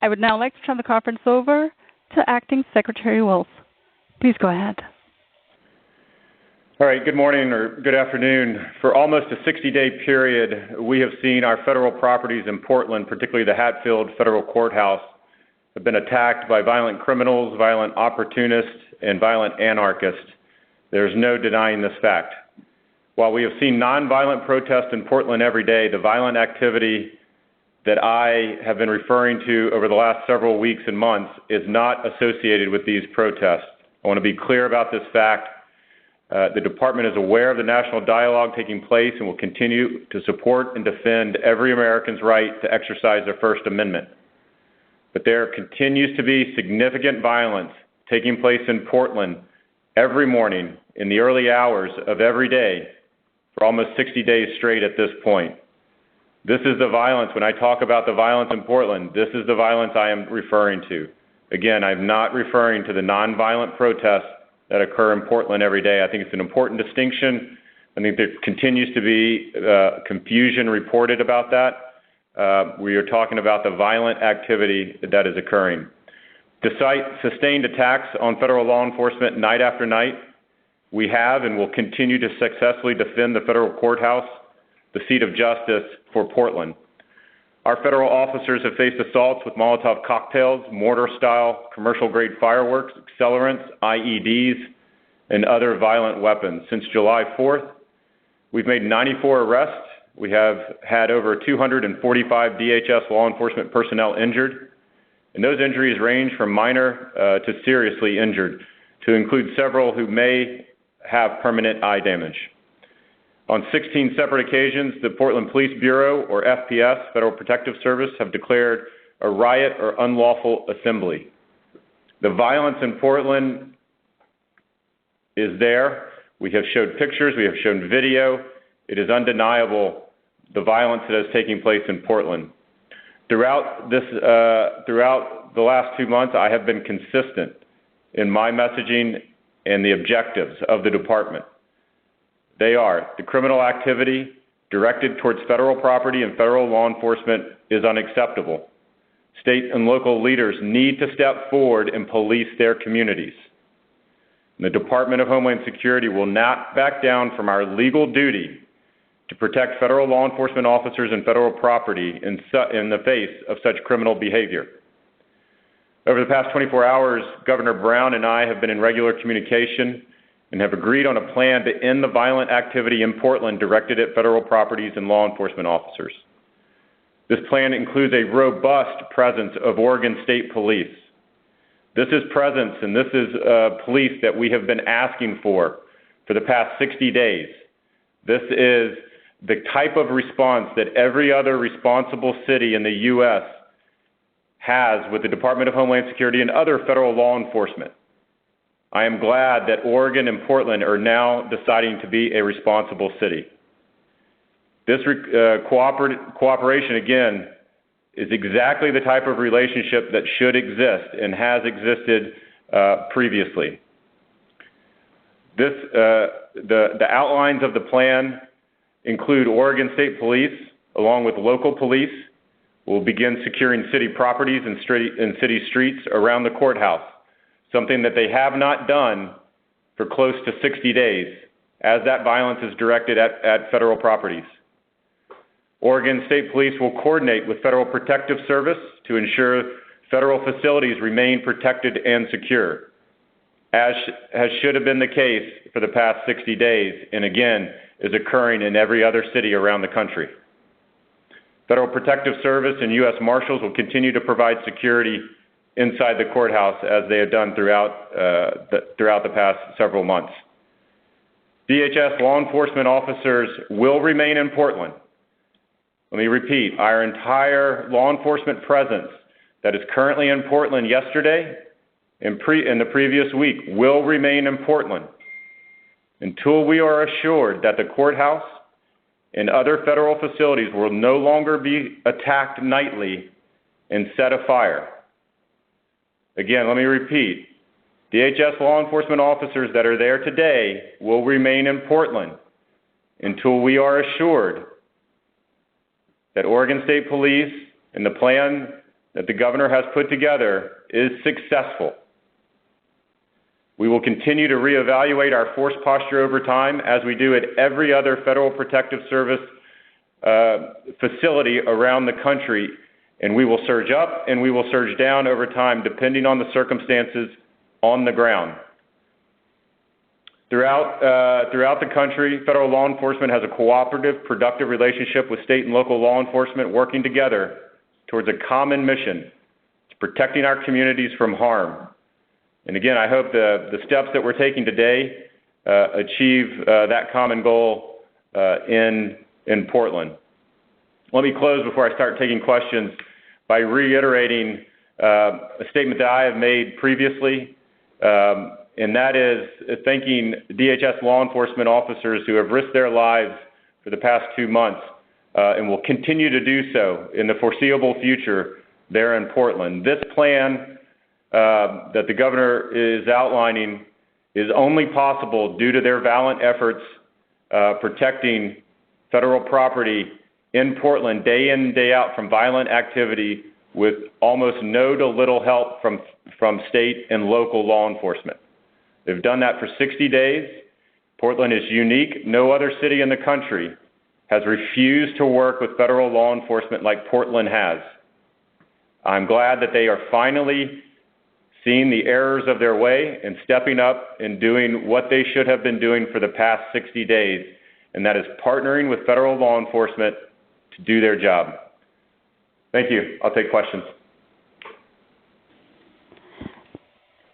I would now like to turn the conference over to Acting Secretary Wills. Please go ahead. All right, good morning or good afternoon. For almost a 60-day period, we have seen our federal properties in Portland, particularly the Hatfield Federal Courthouse, have been attacked by violent criminals, violent opportunists, and violent anarchists. There's no denying this fact. While we have seen nonviolent protests in Portland every day, the violent activity that I have been referring to over the last several weeks and months is not associated with these protests. I want to be clear about this fact. The Department is aware of the national dialogue taking place and will continue to support and defend every American's right to exercise their First Amendment. But there continues to be significant violence taking place in Portland every morning in the early hours of every day for almost 60 days straight at this point. This is the violence. When I talk about the violence in Portland, this is the violence I am referring to. Again, I'm not referring to the nonviolent protests that occur in Portland every day. I think it's an important distinction. I think there continues to be confusion reported about that. We are talking about the violent activity that is occurring. Despite sustained attacks on federal law enforcement night after night, we have and will continue to successfully defend the federal courthouse, the seat of justice for Portland. Our federal officers have faced assaults with Molotov cocktails, mortar-style, commercial-grade fireworks, accelerants, IEDs, and other violent weapons. Since July 4th, we've made 94 arrests. We have had over 245 DHS law enforcement personnel injured, and those injuries range from minor to seriously injured, to include several who may have permanent eye damage. On 16 separate occasions, the Portland Police Bureau, or FPS, Federal Protective Service, have declared a riot or unlawful assembly. The violence in Portland is there. We have showed pictures. We have shown video. It is undeniable the violence that is taking place in Portland. Throughout the last 2 months, I have been consistent in my messaging and the objectives of the department. They are: the criminal activity directed towards federal property and federal law enforcement is unacceptable. State and local leaders need to step forward and police their communities. And the Department of Homeland Security will not back down from our legal duty to protect federal law enforcement officers and federal property in the face of such criminal behavior. Over the past 24 hours, Governor Brown and I have been in regular communication and have agreed on a plan to end the violent activity in Portland directed at federal properties and law enforcement officers. This plan includes a robust presence of Oregon State Police. This is presence and this is police that we have been asking for the past 60 days. This is the type of response that every other responsible city in the U.S. has with the Department of Homeland Security and other federal law enforcement. I am glad that Oregon and Portland are now deciding to be a responsible city. This cooperation, again, is exactly the type of relationship that should exist and has existed previously. The outlines of the plan include Oregon State Police, along with local police, will begin securing city properties and city streets around the courthouse, something that they have not done for close to 60 days, as that violence is directed at federal properties. Oregon State Police will coordinate with Federal Protective Service to ensure federal facilities remain protected and secure, as should have been the case for the past 60 days, and again, is occurring in every other city around the country. Federal Protective Service and U.S. Marshals will continue to provide security inside the courthouse as they have done throughout the past several months. DHS law enforcement officers will remain in Portland. Let me repeat, our entire law enforcement presence that is currently in Portland yesterday and in the previous week will remain in Portland until we are assured that the courthouse and other federal facilities will no longer be attacked nightly and set afire. Again, let me repeat, DHS law enforcement officers that are there today will remain in Portland until we are assured that Oregon State Police and the plan that the governor has put together is successful. We will continue to reevaluate our force posture over time, as we do at every other Federal Protective Service facility around the country, and we will surge up and we will surge down over time depending on the circumstances on the ground. Throughout the country, federal law enforcement has a cooperative, productive relationship with state and local law enforcement working together towards a common mission, protecting our communities from harm. And again, I hope the steps that we're taking today achieve that common goal in Portland. Let me close before I start taking questions by reiterating a statement that I have made previously, and that is thanking DHS law enforcement officers who have risked their lives for the past 2 months and will continue to do so in the foreseeable future there in Portland. This plan that the governor is outlining is only possible due to their valiant efforts protecting federal property in Portland day in and day out from violent activity with almost no to little help from state and local law enforcement. They've done that for 60 days. Portland is unique. No other city in the country has refused to work with federal law enforcement like Portland has. I'm glad that they are finally seeing the errors of their way and stepping up and doing what they should have been doing for the past 60 days, and that is partnering with federal law enforcement to do their job. Thank you. I'll take questions.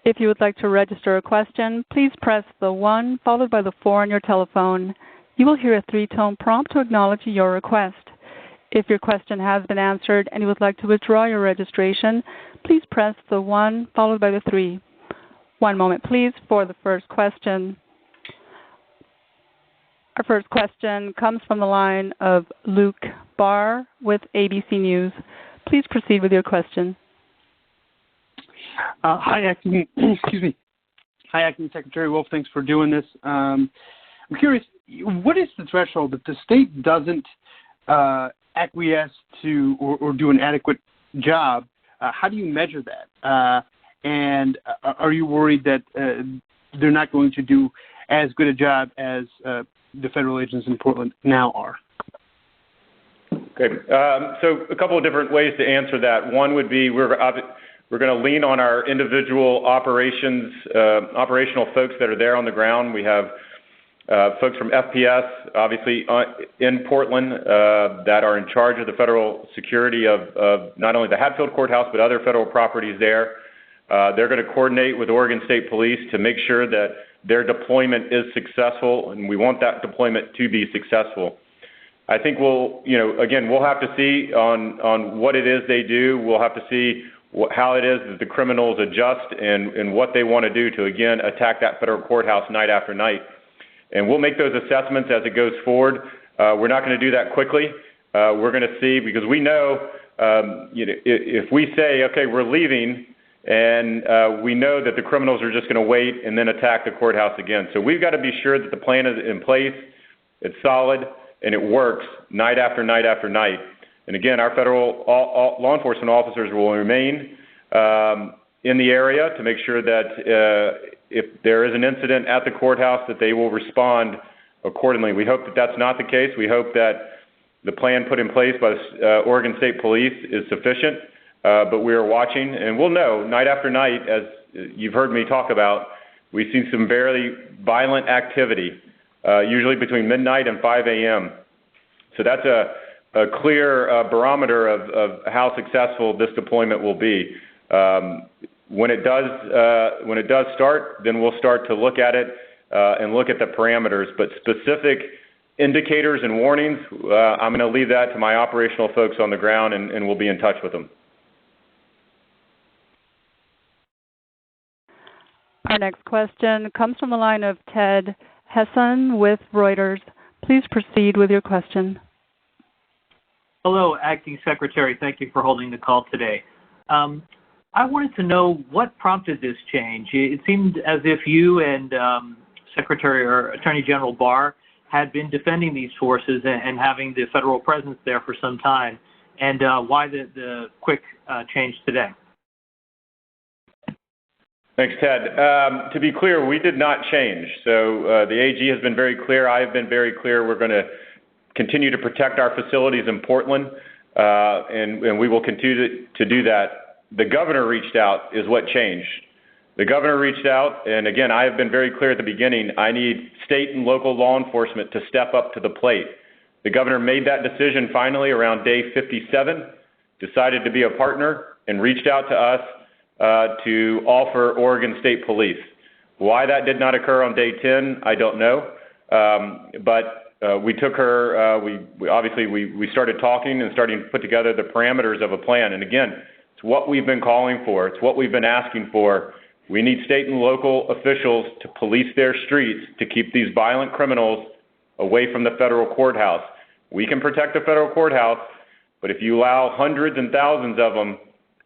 If you would like to register a question, please press the 1 followed by the 4 on your telephone. You will hear a 3-tone prompt to acknowledge your request. If your question has been answered and you would like to withdraw your registration, please press the 1 followed by the 3. One moment, please, for the first question. Our first question comes from the line of Luke Barr with ABC News. Please proceed with your question. Hi, Acting Secretary Wolf. Thanks for doing this. I'm curious, what is the threshold if the state doesn't acquiesce to or do an adequate job? How do you measure that? And are you worried that they're not going to do as good a job as the federal agents in Portland now are? Okay. So a couple of different ways to answer that. One would be we're going to lean on our individual operational folks that are there on the ground. We have folks from FPS, obviously, in Portland that are in charge of the federal security of not only the Hatfield Courthouse, but other federal properties there. They're going to coordinate with Oregon State Police to make sure that their deployment is successful, and we want that deployment to be successful. I think we'll have to see on what it is they do. We'll have to see how it is that the criminals adjust and what they want to do to, again, attack that federal courthouse night after night. And we'll make those assessments as it goes forward. We're not going to do that quickly. We're going to see, because we know, if we say, okay, we're leaving, and we know that the criminals are just going to wait and then attack the courthouse again. So we've got to be sure that the plan is in place, it's solid, and it works night after night after night. And again, our federal law enforcement officers will remain in the area to make sure that if there is an incident at the courthouse, that they will respond accordingly. We hope that that's not the case. We hope that the plan put in place by the Oregon State Police is sufficient, but we are watching, and we'll know night after night, as you've heard me talk about, we've seen some very violent activity, usually between midnight and 5 a.m. So that's a clear barometer of how successful this deployment will be. When it does start, then we'll start to look at it and look at the parameters. But specific indicators and warnings, I'm going to leave that to my operational folks on the ground, and we'll be in touch with them. Our next question comes from the line of Ted Hesson with Reuters. Please proceed with your question. Hello, Acting Secretary. Thank you for holding the call today. I wanted to know what prompted this change. It seemed as if you and Secretary or Attorney General Barr had been defending these forces and having the federal presence there for some time. and why the quick change today? Thanks, Ted. To be clear, we did not change. So the AG has been very clear. I have been very clear. We're going to continue to protect our facilities in Portland, and we will continue to do that. The governor reached out is what changed. The governor reached out, and again, I have been very clear at the beginning, I need state and local law enforcement to step up to the plate. The governor made that decision finally around day 57, decided to be a partner, and reached out to us to offer Oregon State Police. Why that did not occur on day 10, I don't know. But we took her, we started talking and starting to put together the parameters of a plan. And again, it's what we've been calling for. It's what we've been asking for. We need state and local officials to police their streets to keep these violent criminals away from the federal courthouse. We can protect the federal courthouse, but if you allow hundreds and thousands of them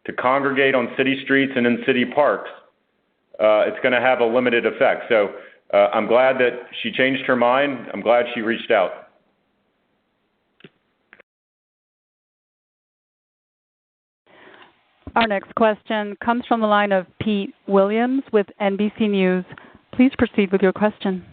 to congregate on city streets and in city parks, it's going to have a limited effect. So I'm glad that she changed her mind. I'm glad she reached out. Our next question comes from the line of Pete Williams with NBC News. Please proceed with your question.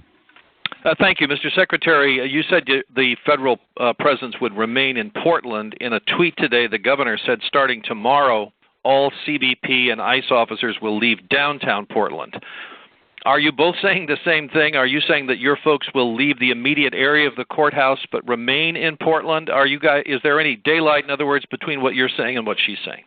Thank you, Mr. Secretary. You said the federal presence would remain in Portland. In a tweet today, the governor said starting tomorrow, all CBP and ICE officers will leave downtown Portland. Are you both saying the same thing? Are you saying that your folks will leave the immediate area of the courthouse but remain in Portland? Is there any daylight, in other words, between what you're saying and what she's saying?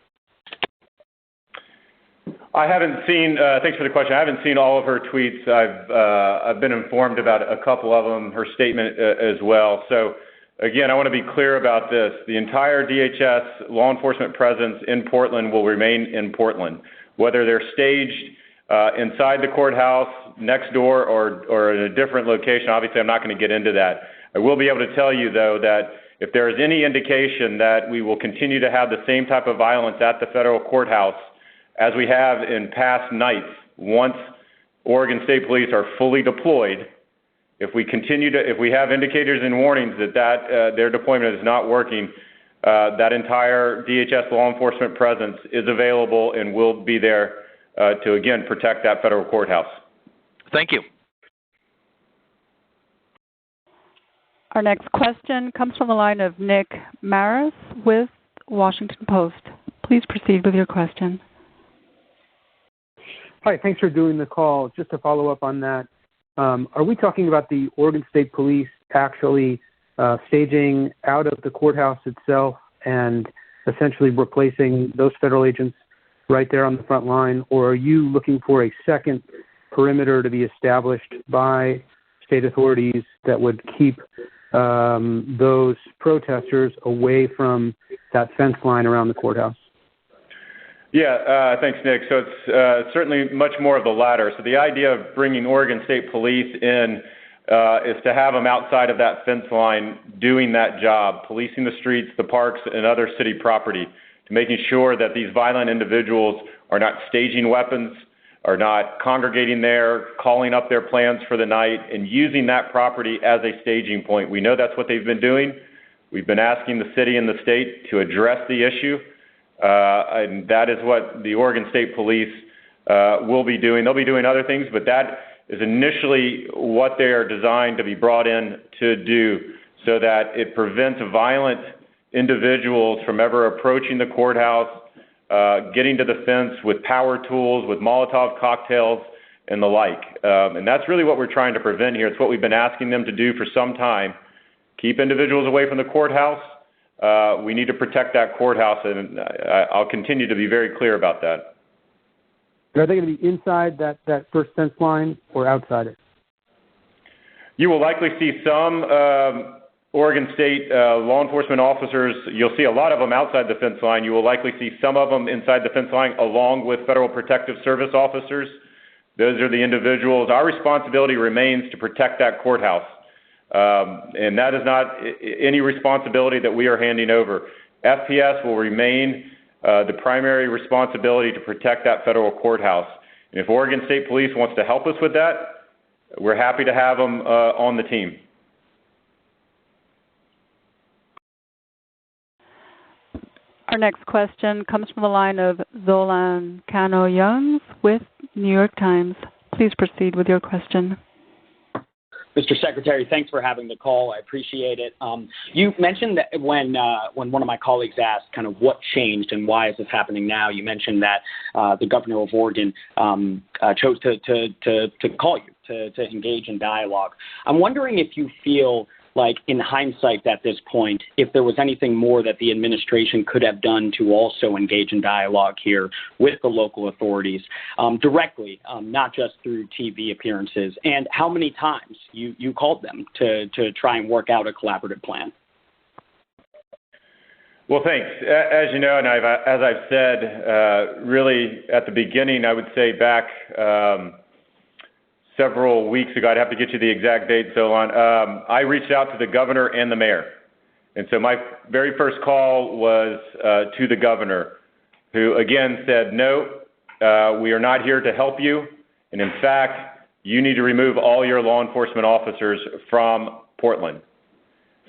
I haven't seen, thanks for the question. I haven't seen all of her tweets. I've been informed about a couple of them, her statement as well. So again, I want to be clear about this. The entire DHS law enforcement presence in Portland will remain in Portland. Whether they're staged inside the courthouse, next door, or in a different location, obviously I'm not going to get into that. I will be able to tell you, though, that if there is any indication that we will continue to have the same type of violence at the federal courthouse as we have in past nights, once Oregon State Police are fully deployed, if we have indicators and warnings that their deployment is not working, that entire DHS law enforcement presence is available and will be there to, again, protect that federal courthouse. Thank you. Our next question comes from the line of Nick Maris with Washington Post. Please proceed with your question. Hi, thanks for doing the call. Just to follow up on that, are we talking about the Oregon State Police actually staging out of the courthouse itself and essentially replacing those federal agents right there on the front line, or are you looking for a second perimeter to be established by state authorities that would keep those protesters away from that fence line around the courthouse? Yeah, thanks, Nick. So it's certainly much more of the latter. So the idea of bringing Oregon State Police in is to have them outside of that fence line doing that job, policing the streets, the parks, and other city property, to making sure that these violent individuals are not staging weapons, are not congregating there, calling up their plans for the night, and using that property as a staging point. We know that's what they've been doing. We've been asking the city and the state to address the issue. And that is what the Oregon State Police will be doing. They'll be doing other things, but that is initially what they are designed to be brought in to do, so that it prevents violent individuals from ever approaching the courthouse, getting to the fence with power tools, with Molotov cocktails, and the like. And that's really what we're trying to prevent here. It's what we've been asking them to do for some time. Keep individuals away from the courthouse. We need to protect that courthouse, and I'll continue to be very clear about that. Are they going to be inside that first fence line or outside it? You will likely see some Oregon State law enforcement officers. You'll see a lot of them outside the fence line. You will likely see some of them inside the fence line along with Federal Protective Service officers. Those are the individuals. Our responsibility remains to protect that courthouse. And that is not any responsibility that we are handing over. FPS will remain the primary responsibility to protect that federal courthouse. And if Oregon State Police wants to help us with that, we're happy to have them on the team. Our next question comes from the line of Zolan Kano-Youngs with New York Times. Please proceed with your question. Mr. Secretary, thanks for having the call. I appreciate it. You mentioned that when one of my colleagues asked kind of what changed and why is this happening now, you mentioned that the governor of Oregon chose to call you to engage in dialogue. I'm wondering if you feel like in hindsight at this point, if there was anything more that the administration could have done to also engage in dialogue here with the local authorities directly, not just through TV appearances, and how many times you called them to try and work out a collaborative plan. Well, thanks. As you know, and as I've said, really at the beginning, I would say back several weeks ago, I'd have to get you the exact date, so on. I reached out to the governor and the mayor. And so my very first call was to the governor, who again said, no, we are not here to help you. And in fact, you need to remove all your law enforcement officers from Portland.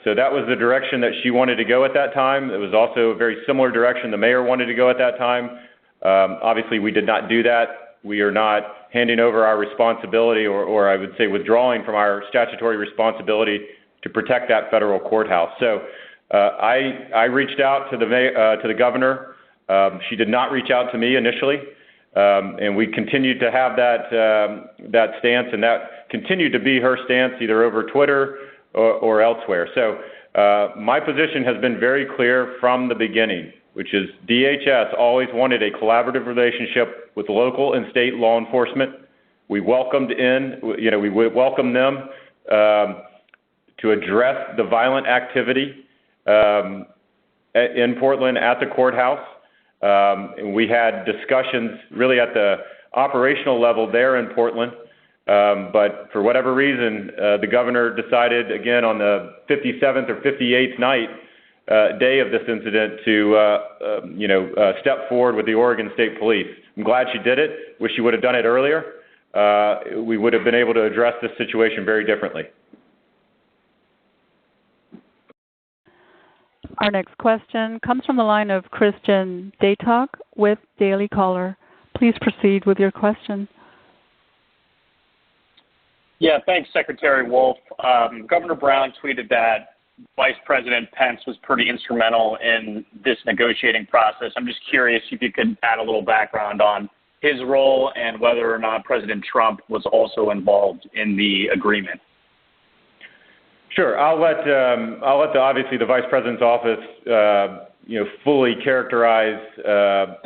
So that was the direction that she wanted to go at that time. It was also a very similar direction the mayor wanted to go at that time. Obviously, we did not do that. We are not handing over our responsibility, or I would say withdrawing from our statutory responsibility to protect that federal courthouse. So I reached out to the governor. She did not reach out to me initially, and we continued to have that stance, and that continued to be her stance either over Twitter or elsewhere. So my position has been very clear from the beginning, which is DHS always wanted a collaborative relationship with local and state law enforcement. We welcomed we would welcome them to address the violent activity in Portland at the courthouse. And we had discussions really at the operational level there in Portland. But for whatever reason, the governor decided again on the 57th or 58th night day of this incident to, step forward with the Oregon State Police. I'm glad she did it. Wish she would have done it earlier. We would have been able to address this situation very differently. Our next question comes from the line of Christian Daytalk with Daily Caller. Please proceed with your question. Yeah, thanks, Secretary Wolf. Governor Brown tweeted that Vice President Pence was pretty instrumental in this negotiating process. I'm just curious if you could add a little background on his role and whether or not President Trump was also involved in the agreement. Sure. I'll let obviously the Vice President's office fully characterize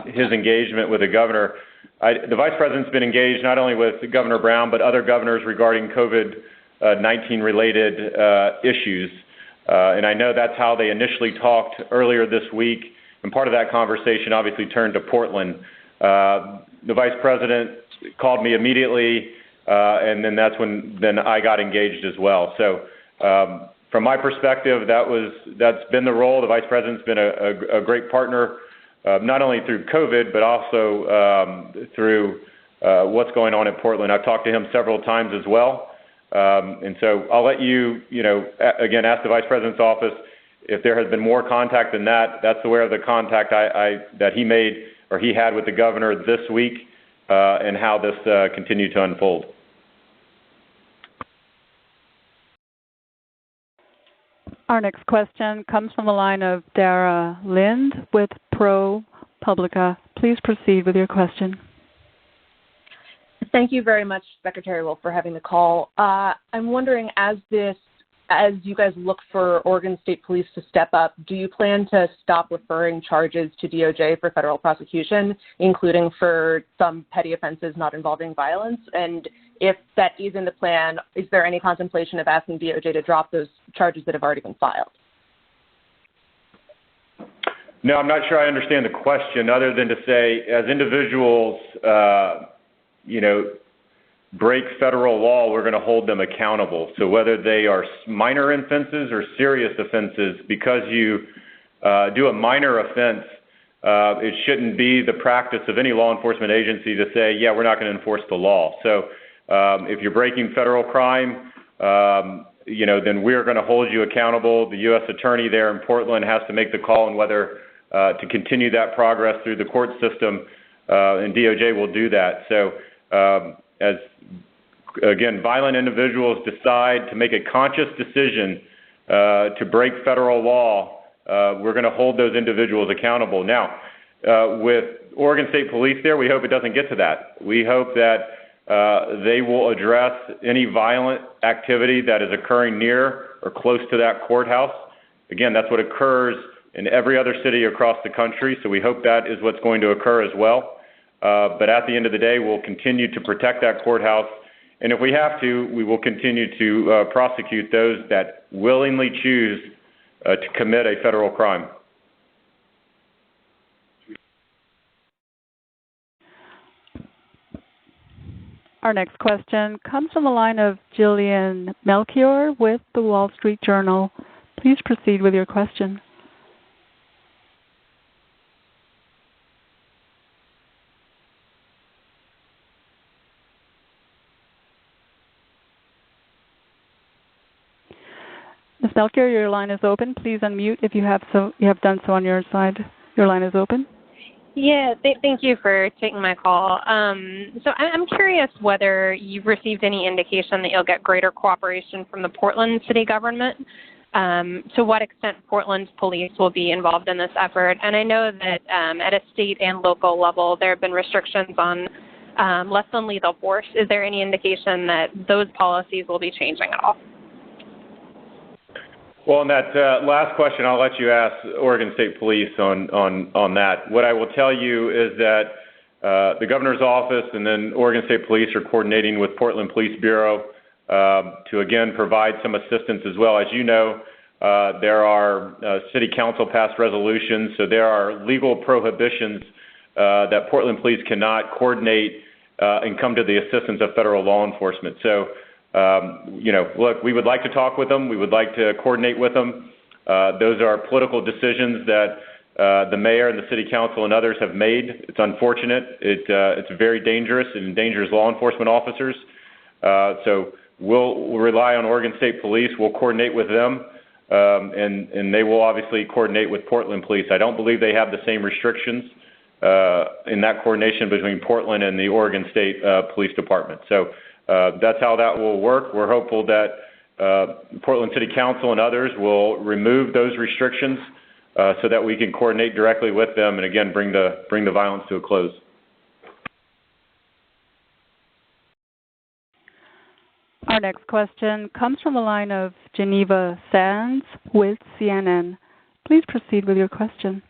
his engagement with the governor. The Vice President's been engaged not only with Governor Brown but other governors regarding COVID-19 related issues. And I know that's how they initially talked earlier this week, and part of that conversation obviously turned to Portland. The Vice President called me immediately, and then that's when I got engaged as well. So from my perspective, that's been the role. The Vice President's been a great partner, not only through COVID, but also through what's going on in Portland. I've talked to him several times as well. And so I'll let you, again, ask the Vice President's office if there has been more contact than that. That's aware of the contact that he made or he had with the governor this week and how this continued to unfold. Our next question comes from the line of Dara Lind with ProPublica. Please proceed with your question. Thank you very much, Secretary Wolf, for having the call. I'm wondering, as you guys look for Oregon State Police to step up, do you plan to stop referring charges to DOJ for federal prosecution, including for some petty offenses not involving violence? And if that is in the plan, is there any contemplation of asking DOJ to drop those charges that have already been filed? No, I'm not sure I understand the question, other than to say, as individuals, break federal law, we're going to hold them accountable. So whether they are minor offenses or serious offenses, because you do a minor offense, it shouldn't be the practice of any law enforcement agency to say, yeah, we're not going to enforce the law. So if you're breaking federal crime, then we're going to hold you accountable. The U.S. attorney there in Portland has to make the call on whether to continue that progress through the court system, and DOJ will do that. So as, again, violent individuals decide to make a conscious decision to break federal law, we're going to hold those individuals accountable. Now, with Oregon State Police there, we hope it doesn't get to that. We hope that they will address any violent activity that is occurring near or close to that courthouse. Again, that's what occurs in every other city across the country, so we hope that is what's going to occur as well. But at the end of the day, we'll continue to protect that courthouse, and if we have to, we will continue to prosecute those that willingly choose to commit a federal crime. Our next question comes from the line of Jillian Melchior with the Wall Street Journal. Please proceed with your question. Ms. Melchior, your line is open. Please unmute if you have done so on your side. Your line is open. Yeah, thank you for taking my call. So I'm curious whether you've received any indication that you'll get greater cooperation from the Portland city government. To what extent Portland's police will be involved in this effort. And I know that at a state and local level, there have been restrictions on less than lethal force. Is there any indication that those policies will be changing at all? Well, on that last question, I'll let you ask Oregon State Police on that. What I will tell you is that the governor's office and then Oregon State Police are coordinating with Portland Police Bureau to, again, provide some assistance as well. As you know, there are city council passed resolutions, so there are legal prohibitions that Portland Police cannot coordinate and come to the assistance of federal law enforcement. So, look, we would like to talk with them. We would like to coordinate with them. Those are political decisions that the mayor and the city council and others have made. It's unfortunate. It's very dangerous and endangers law enforcement officers. So we'll rely on Oregon State Police. We'll coordinate with them, and they will obviously coordinate with Portland Police. I don't believe they have the same restrictions in that coordination between Portland and the Oregon State Police Department. So that's how that will work. We're hopeful that Portland City Council and others will remove those restrictions so that we can coordinate directly with them and, again, bring the violence to a close. Our next question comes from the line of Geneva Sands with CNN. Please proceed with your question.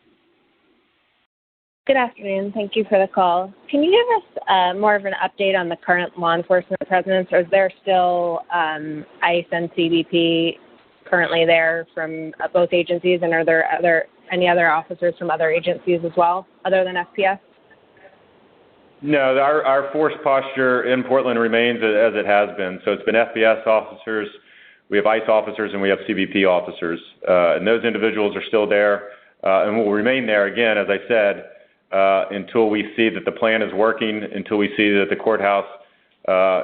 Good afternoon. Thank you for the call. Can you give us more of an update on the current law enforcement presence, or is there still ICE and CBP currently there from both agencies, and are there any other officers from other agencies as well, other than FPS? No, our force posture in Portland remains as it has been. So it's been FPS officers, we have ICE officers, and we have CBP officers. And those individuals are still there and will remain there, again, as I said, until we see that the plan is working, until we see that the courthouse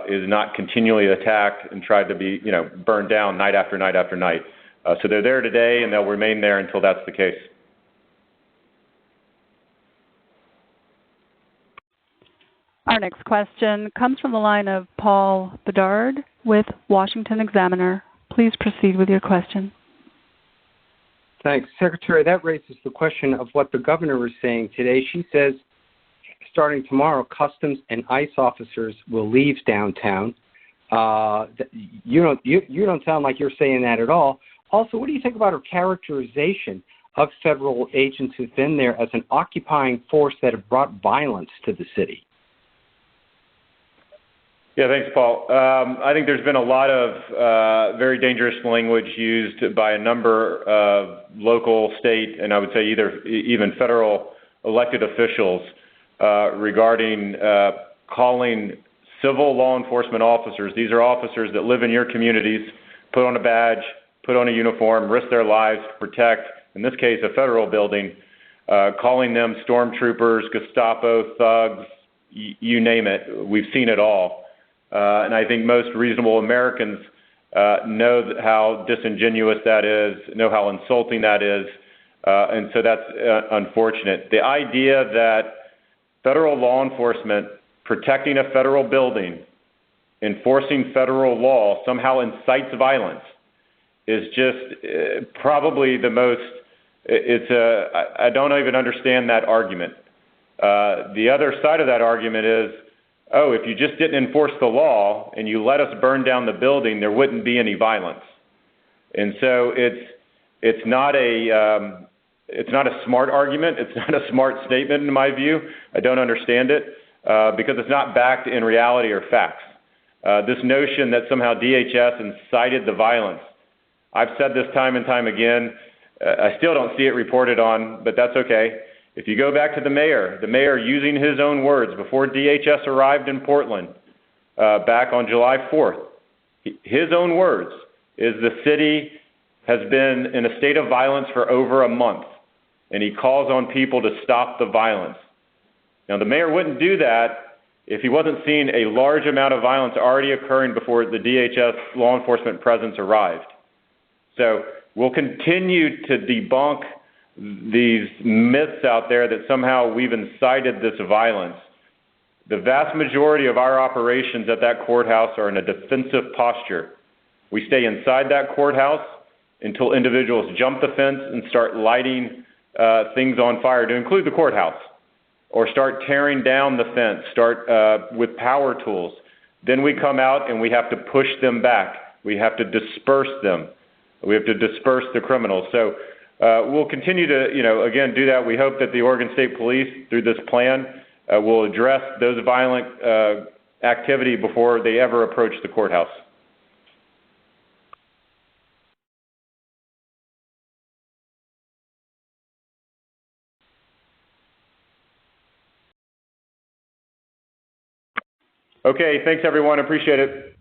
is not continually attacked and tried to be, burned down night after night after night. So they're there today, and they'll remain there until that's the case. Our next question comes from the line of Paul Bedard with Washington Examiner. Please proceed with your question. Thanks. Secretary, that raises the question of what the governor was saying today. She says starting tomorrow, customs and ICE officers will leave downtown. You don't sound like you're saying that at all. Also, what do you think about her characterization of federal agents who've been there as an occupying force that have brought violence to the city? Yeah, thanks, Paul. I think there's been a lot of very dangerous language used by a number of local, state, and I would say even federal elected officials regarding calling civil law enforcement officers. These are officers that live in your communities, put on a badge, put on a uniform, risk their lives to protect, in this case, a federal building, calling them stormtroopers, Gestapo, thugs, you name it. We've seen it all. And I think most reasonable Americans know how disingenuous that is, know how insulting that is, and so that's unfortunate. The idea that federal law enforcement protecting a federal building, enforcing federal law somehow incites violence is just probably the most, I don't even understand that argument. The other side of that argument is, oh, if you just didn't enforce the law and you let us burn down the building, there wouldn't be any violence. And so it's not a smart argument. It's not a smart statement in my view. I don't understand it because it's not backed in reality or facts. This notion that somehow DHS incited the violence, I've said this time and time again. I still don't see it reported on, but that's okay. If you go back to the mayor using his own words before DHS arrived in Portland back on July 4th, his own words is the city has been in a state of violence for over a month, and he calls on people to stop the violence. Now, the mayor wouldn't do that if he wasn't seeing a large amount of violence already occurring before the DHS law enforcement presence arrived. So we'll continue to debunk these myths out there that somehow we've incited this violence. The vast majority of our operations at that courthouse are in a defensive posture. We stay inside that courthouse until individuals jump the fence and start lighting things on fire, to include the courthouse, or start tearing down the fence, start with power tools. Then we come out and we have to push them back. We have to disperse them. We have to disperse the criminals. So we'll continue to, again, do that. We hope that the Oregon State Police, through this plan, will address those violent activity before they ever approach the courthouse. Okay, thanks everyone. Appreciate it.